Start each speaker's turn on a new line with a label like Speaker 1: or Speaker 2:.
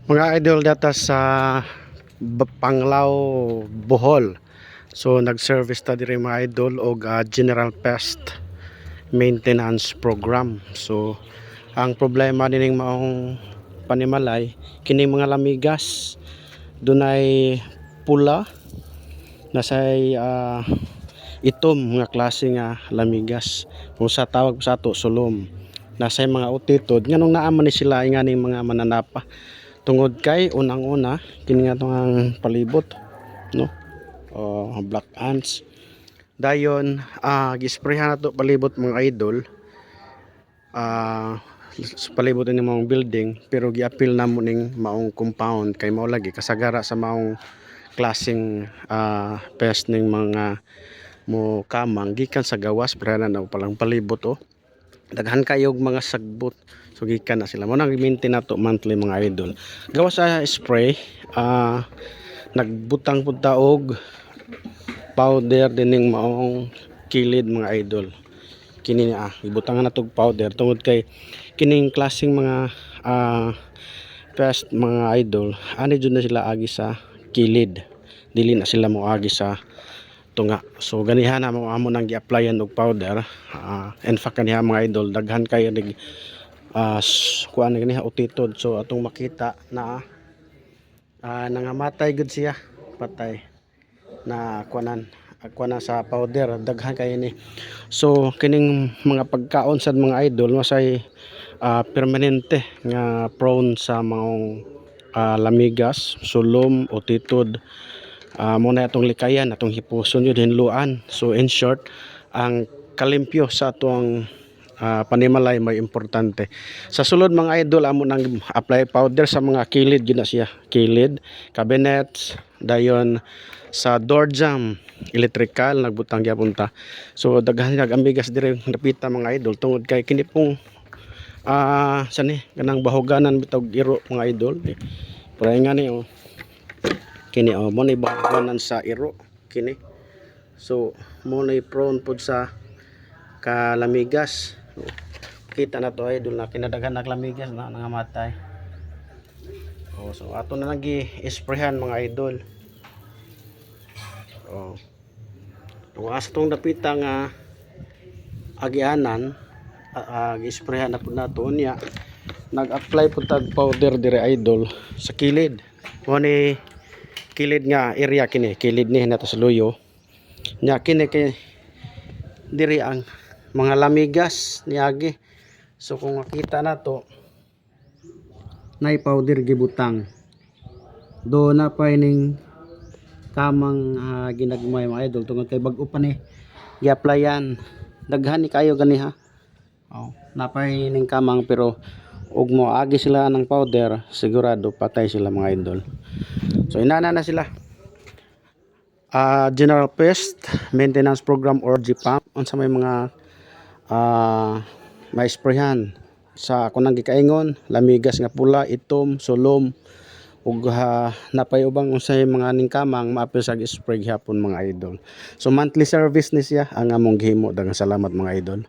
Speaker 1: Mga idol data sa Panglao, Bohol. So nag-service ta diri mga idol og general pest maintenance program. So ang problema dining maong panimalay kining mga lamigas dunay pula nasay itom mga klase nga lamigas kung sa tawag sa ato sulom, nasay mga utitod nganong naaman ni sila nganing mga mananapa tungod kay unang-una kini nga tong palibot no black ants dayon gisprayhan nato palibot mga idol sa palibot ni maong building, pero giapil namo ning maong compound kay mao lagi kasagara sa maong klaseng pest ning mga mo kamang gikan sa gawas sprayanan na palang palibot daghan kayo mga sagbot. So gikan na sila mo nang i-maintain nato monthly mga idol. Gawas sa spray nagbutang pud ta og powder dining maong kilid mga idol. Kini ibutangan na tog powder tungod kay kining klaseng mga pest mga idol ani jud na sila agi sa kilid, dili na sila mo agi sa tunga. So ganihan na mo amo nang gi-applyan og powder. In fact kaniha mga idol daghan kay nig kuan ganiha utitod. So atong makita na nangamatay gud siya, patay na kuanan sa powder daghan kay ni. So kining mga pagkaon sad mga idol masay permanente nga prone sa maong lamigas, sulom, utitod. Muna atong likayan, atong hipuson yun, hinluan. So in short, ang kalimpyo sa atong panimalay may importante. Sa sulod mga idol, amo nang apply powder sa mga kilid, yun na siya, kilid, cabinets, dayon sa door jamb, electrical, nagbutang gyapon ta. So daghan nagamigas dire napita mga idol tungod kay kini pong sani kanang bahoganan bitog iro mga idol. Pero nga ni kini mo na ibahanan sa iro kini. So mo na prone pud sa kalamigas. Kita na to idol na kinadaghan naglamigas na nangamatay. So ato na lagi isprayhan mga idol. Kung asa tong dapita nga agianan gi-sprayhan na pud nato niya. Nag-apply pud tag powder dire idol sa kilid. Mo ni kilid nga area kini, kilid ni nato sa luyo. Nya kini kay diri ang mga lamigas niagi. So kung makita nato nay powder gibutang. Do na pa ining kamang ginagmay mga idol tungod kay bag-o pa ni gi-applyan. Daghan ni kayo ganiha. Napay ning kamang pero ug mo agi sila ng powder sigurado patay sila mga idol. So inana na sila. General Pest Maintenance Program or GPAM unsa may mga may sprayhan sa kunang gikaingon lamigas nga pula, itom, sulom ug napay ubang unsay mga ning kamang maapil sa spray hapon mga idol. So monthly service ni siya ang among gihimo. Daghang salamat mga idol.